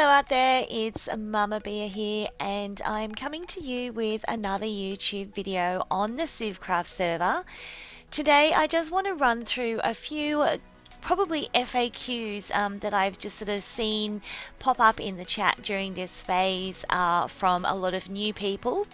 Hello out there, it's MummaBia here, and I'm coming to you with another YouTube video on the CivCraft server. Today I just want to run through a few probably FAQs that I've just sort of seen pop up in the chat during this phase from a lot of new people.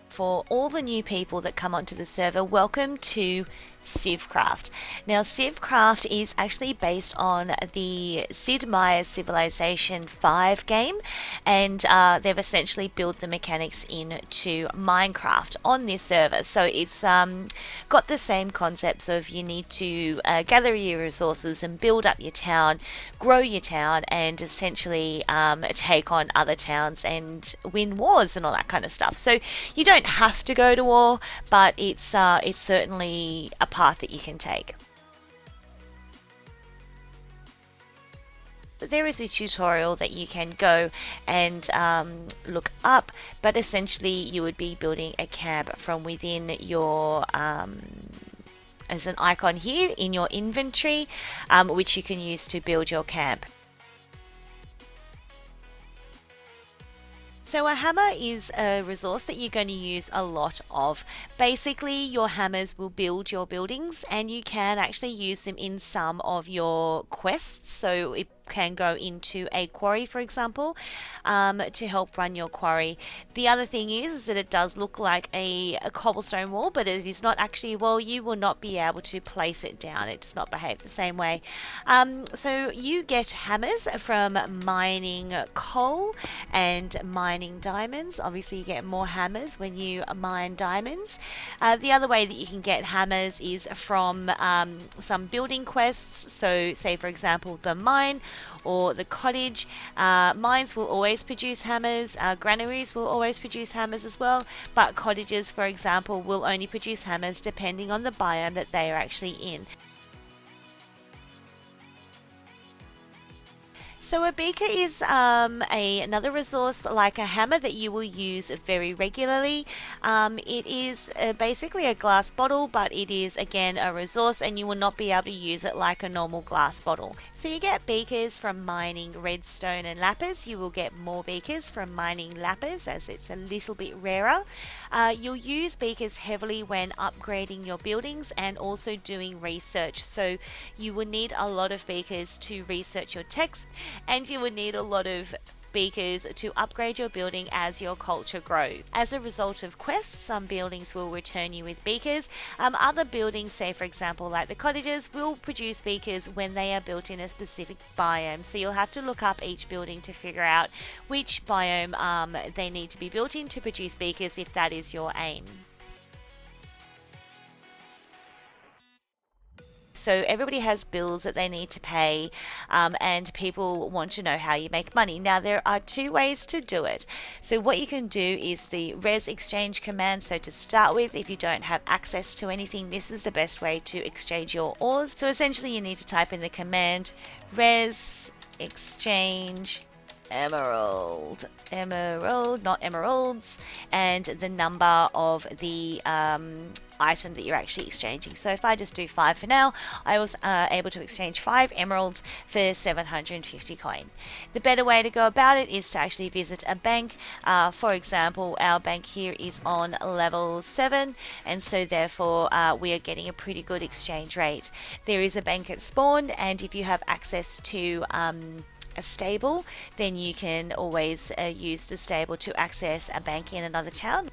For all the new people that come onto the server, welcome to CivCraft. Now, CivCraft is actually based on the Sid Meier's Civilization 5 game, and they've essentially built the mechanics into Minecraft on this server. So it's got the same concepts of you need to gather your resources and build up your town, grow your town, and essentially take on other towns and win wars and all that kind of stuff. So you don't have to go to war, but it's certainly a path that you can take. There is a tutorial that you can go and look up, but essentially you would be building a camp from within your as an icon here in your inventory, which you can use to build your camp. So a hammer is a resource that you're going to use a lot of. Basically, your hammers will build your buildings, and you can actually use them in some of your quests. So it can go into a quarry, for example, to help run your quarry. The other thing is that it does look like a cobblestone wall, but it is not actually a wall. You will not be able to place it down. It does not behave the same way. So you get hammers from mining coal and mining diamonds. Obviously, you get more hammers when you mine diamonds. The other way that you can get hammers is from some building quests. So say, for example, the mine or the cottage. Mines will always produce hammers, granaries will always produce hammers as well, but cottages, for example, will only produce hammers depending on the biome that they are actually in. So a beaker is another resource like a hammer that you will use very regularly. It is basically a glass bottle, but it is again a resource, and you will not be able to use it like a normal glass bottle. So you get beakers from mining redstone and lapis. You will get more beakers from mining lapis, as it's a little bit rarer. You'll use beakers heavily when upgrading your buildings and also doing research. So you will need a lot of beakers to research your text, and you would need a lot of beakers to upgrade your building as your culture grows. As a result of quests, some buildings will return you with beakers. Other buildings, say for example like the cottages, will produce beakers when they are built in a specific biome. So you'll have to look up each building to figure out which biome they need to be built in to produce beakers, if that is your aim. So everybody has bills that they need to pay, and people want to know how you make money. Now, there are two ways to do it. So what you can do is the res exchange command. So to start with, if you don't have access to anything, this is the best way to exchange your ores. So essentially you need to type in the command res exchange emerald, not emeralds, and the number of the item that you're actually exchanging. So if I just do 5 for now, I was able to exchange 5 emeralds for 750 coin. The better way to go about it is to actually visit a bank. For example, our bank here is on level 7, and so therefore we are getting a pretty good exchange rate. There is a bank at spawn, and if you have access to a stable, then you can always use the stable to access a bank in another town.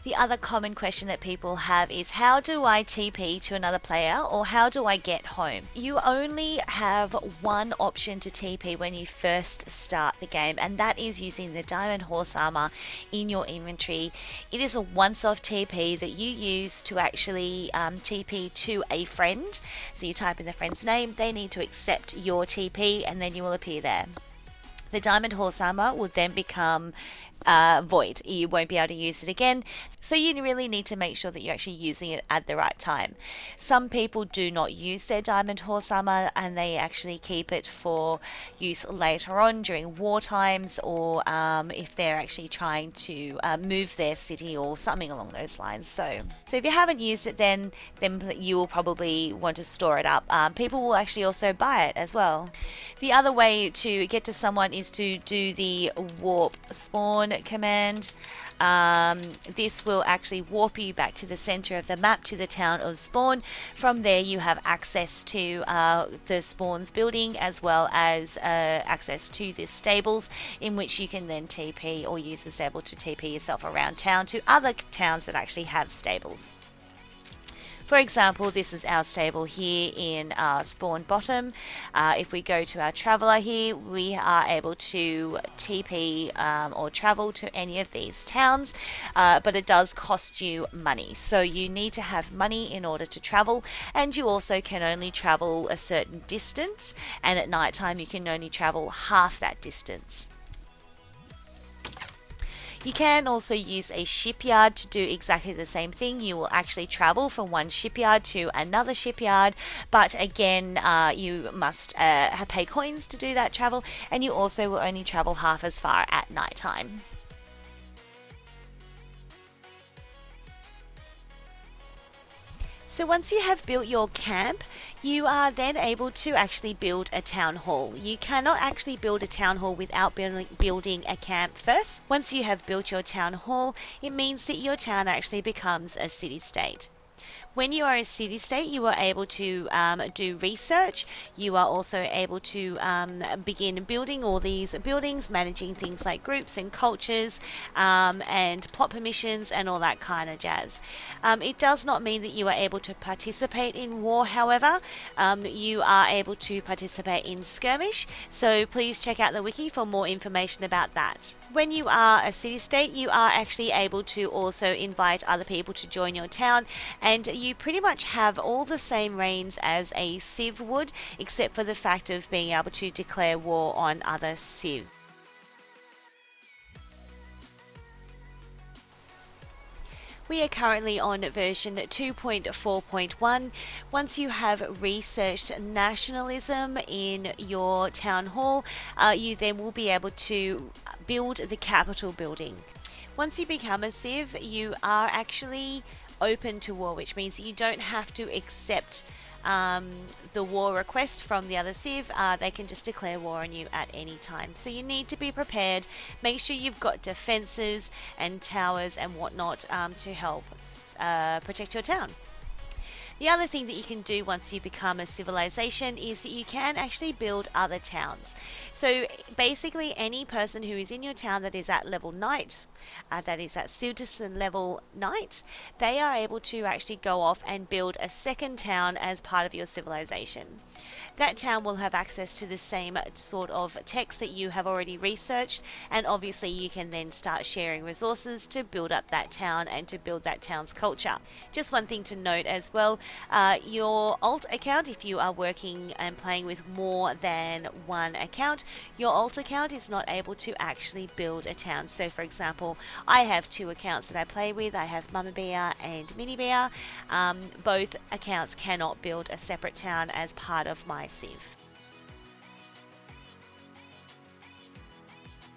The other common question that people have is, how do I TP to another player, or how do I get home? You only have one option to TP when you first start the game, and that is using the diamond horse armor in your inventory. It is a once-off TP that you use to actually TP to a friend. So you type in the friend's name, they need to accept your TP, and then you will appear there. The diamond horse armor will then become void. You won't be able to use it again. So you really need to make sure that you're actually using it at the right time. Some people do not use their diamond horse armor and they actually keep it for use later on during war times, or if they're actually trying to move their city or something along those lines. So if you haven't used it, then you will probably want to store it up. People will actually also buy it as well. The other way to get to someone is to do the warp spawn command. This will actually warp you back to the center of the map, to the town of Spawn. From there you have access to the Spawn's building, as well as access to the stables, in which you can then TP or use the stable to TP yourself around town to other towns that actually have stables. For example, this is our stable here in Spawn Bottom. If we go to our traveler here, we are able to TP or travel to any of these towns, but it does cost you money. So you need to have money in order to travel, and you also can only travel a certain distance, and at night time you can only travel half that distance. You can also use a shipyard to do exactly the same thing. You will actually travel from one shipyard to another shipyard, but again, you must pay coins to do that travel, and you also will only travel half as far at night time. So once you have built your camp, you are then able to actually build a town hall. You cannot actually build a town hall without building a camp first. Once you have built your town hall, it means that your town actually becomes a city-state. When you are a city-state, you are able to do research. You are also able to begin building all these buildings, managing things like groups and cultures, and plot permissions and all that kind of jazz. It does not mean that you are able to participate in war, however. You are able to participate in skirmish, so please check out the wiki for more information about that. When you are a city-state, you are actually able to also invite other people to join your town, and you pretty much have all the same reigns as a civ would, except for the fact of being able to declare war on other civs. We are currently on version 2.4.1. Once you have researched nationalism in your town hall, you then will be able to build the Capitol building. Once you become a civ, you are actually open to war, which means that you don't have to accept the war request from the other civ. They can just declare war on you at any time. So you need to be prepared. Make sure you've got defenses and towers and whatnot to help protect your town. The other thing that you can do once you become a civilization is that you can actually build other towns. So basically any person who is in your town that is at level knight, that is at citizen level knight, they are able to actually go off and build a second town as part of your civilization. That town will have access to the same sort of text that you have already researched, and obviously you can then start sharing resources to build up that town and to build that town's culture. Just one thing to note as well, your alt account, if you are working and playing with more than one account, your alt account is not able to actually build a town. So for example, I have two accounts that I play with. I have MummaBia and MiniBia. Both accounts cannot build a separate town as part of my civ.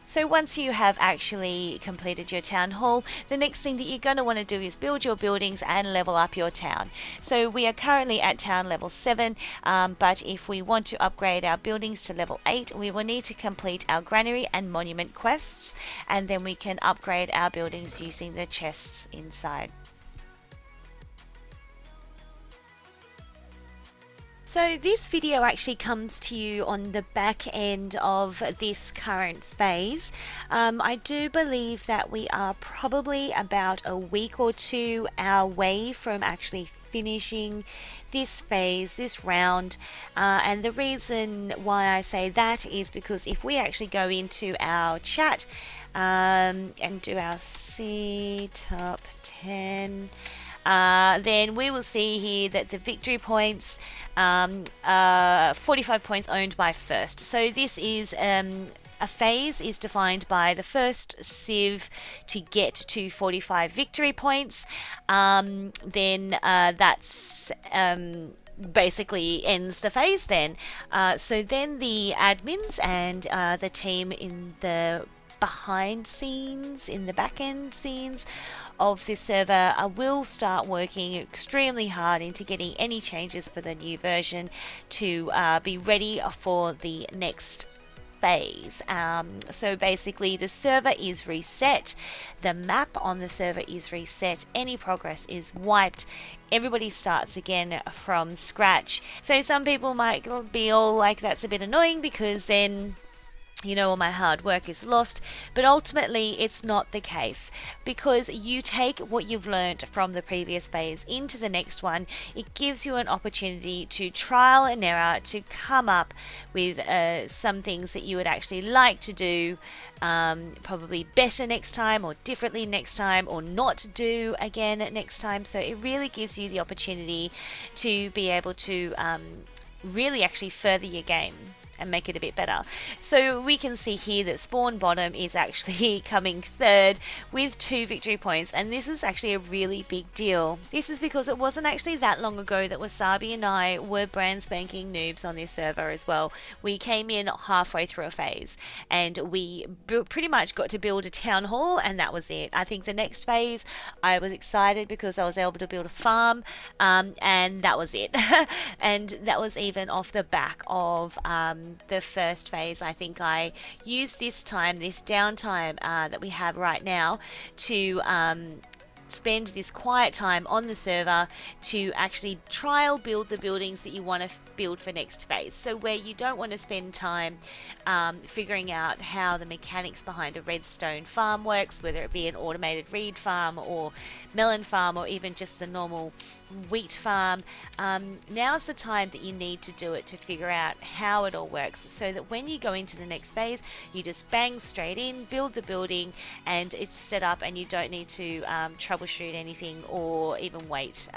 So once you have actually completed your town hall, the next thing that you're going to want to do is build your buildings and level up your town. So we are currently at town level 7, but if we want to upgrade our buildings to level 8, we will need to complete our granary and monument quests, and then we can upgrade our buildings using the chests inside. So this video actually comes to you on the back end of this current phase. I do believe that we are probably about a week or two away from actually finishing this phase, this round, and the reason why I say that is because if we actually go into our chat and do our C top 10, then we will see here that the victory points, 45 points owned by first. So this is a phase is defined by the first civ to get to 45 victory points. Then that's basically ends the phase then. So then the admins and the team in the behind scenes, in the back end scenes of this server will start working extremely hard into getting any changes for the new version to be ready for the next phase. So basically the server is reset, the map on the server is reset, any progress is wiped, everybody starts again from scratch. So some people might be all like, that's a bit annoying because then all my hard work is lost, but ultimately it's not the case, because you take what you've learned from the previous phase into the next one. It gives you an opportunity to trial and error, to come up with some things that you would actually like to do probably better next time, or differently next time, or not do again next time. So it really gives you the opportunity to be able to really actually further your game and make it a bit better. So we can see here that Spawn Bottom is actually coming third with 2 victory points, and this is actually a really big deal. This is because it wasn't actually that long ago that Wasabi and I were brand spanking noobs on this server as well. We came in halfway through a phase and we pretty much got to build a town hall, and that was it. I think the next phase I was excited because I was able to build a farm, and that was it. And that was even off the back of the first phase. I think I used this downtime that we have right now to spend this quiet time on the server to actually trial build the buildings that you want to build for next phase. So where you don't want to spend time figuring out how the mechanics behind a redstone farm works, whether it be an automated reed farm or melon farm or even just the normal wheat farm, now's the time that you need to do it, to figure out how it all works, so that when you go into the next phase you just bang straight in, build the building, and it's set up, and you don't need to troubleshoot anything or even wait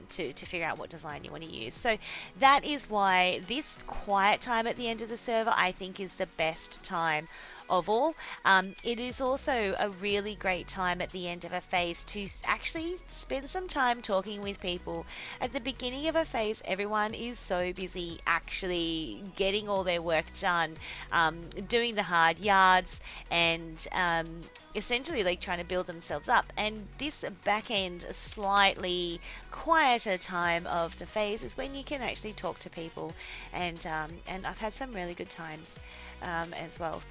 to figure out what design you want to use. So that is why this quiet time at the end of the server I think is the best time of all. It is also a really great time at the end of a phase to actually spend some time talking with people. At the beginning of a phase, everyone is so busy actually getting all their work done, doing the hard yards, and essentially like trying to build themselves up. And this back end, slightly quieter time of the phase is when you can actually talk to people, and I've had some really good times as well.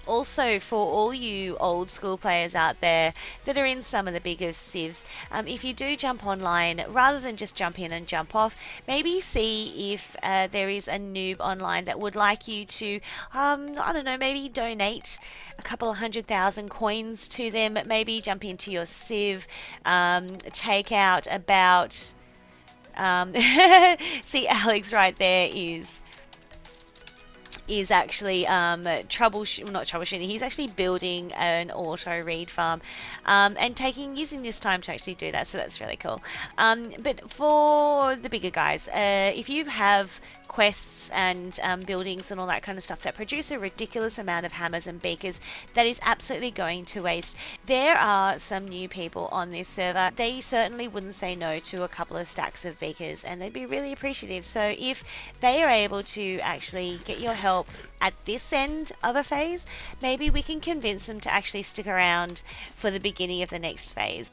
Also, for all you old school players out there that are in some of the bigger civs, if you do jump online, rather than just jump in and jump off, maybe see if there is a noob online that would like you to, I don't know, maybe donate a couple of 100,000 coins to them. Maybe jump into your civ, take out about, see Alex right there is actually not troubleshooting, he's actually building an auto reed farm, and using this time to actually do that, so that's really cool. But for the bigger guys, if you have quests and buildings and all that kind of stuff that produce a ridiculous amount of hammers and beakers, that is absolutely going to waste. There are some new people on this server. They certainly wouldn't say no to a couple of stacks of beakers, and they'd be really appreciative. So if they are able to actually get your help at this end of a phase, maybe we can convince them to actually stick around for the beginning of the next phase.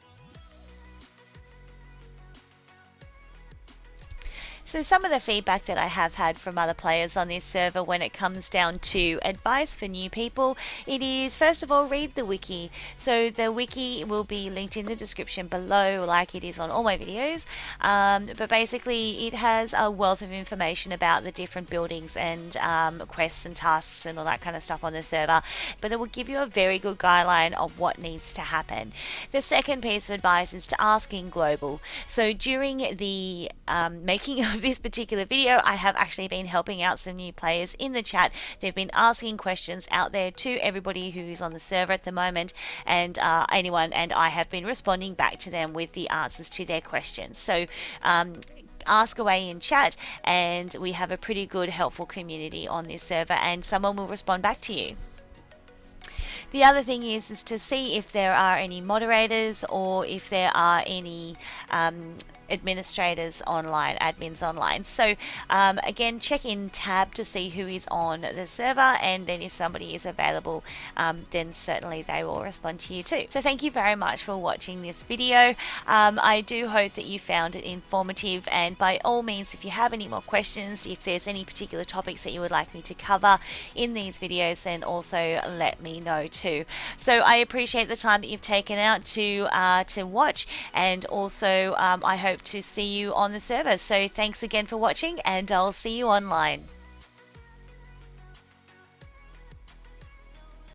So some of the feedback that I have had from other players on this server when it comes down to advice for new people, it is, first of all, read the wiki. So the wiki will be linked in the description below, like it is on all my videos, but basically it has a wealth of information about the different buildings and quests and tasks and all that kind of stuff on the server, but it will give you a very good guideline of what needs to happen. The second piece of advice is to ask in global. So during the making of this particular video, I have actually been helping out some new players in the chat. They've been asking questions out there to everybody who's on the server at the moment, and anyone, and I have been responding back to them with the answers to their questions. So ask away in chat, and we have a pretty good, helpful community on this server, and someone will respond back to you. The other thing is to see if there are any moderators or if there are any administrators online, admins online. So again, check in tab to see who is on the server, and then if somebody is available, then certainly they will respond to you too. So thank you very much for watching this video. I do hope that you found it informative, and by all means, if you have any more questions, if there's any particular topics that you would like me to cover in these videos, then also let me know too. So I appreciate the time that you've taken out to watch, and also I hope to see you on the server. So thanks again for watching, and I'll see you online.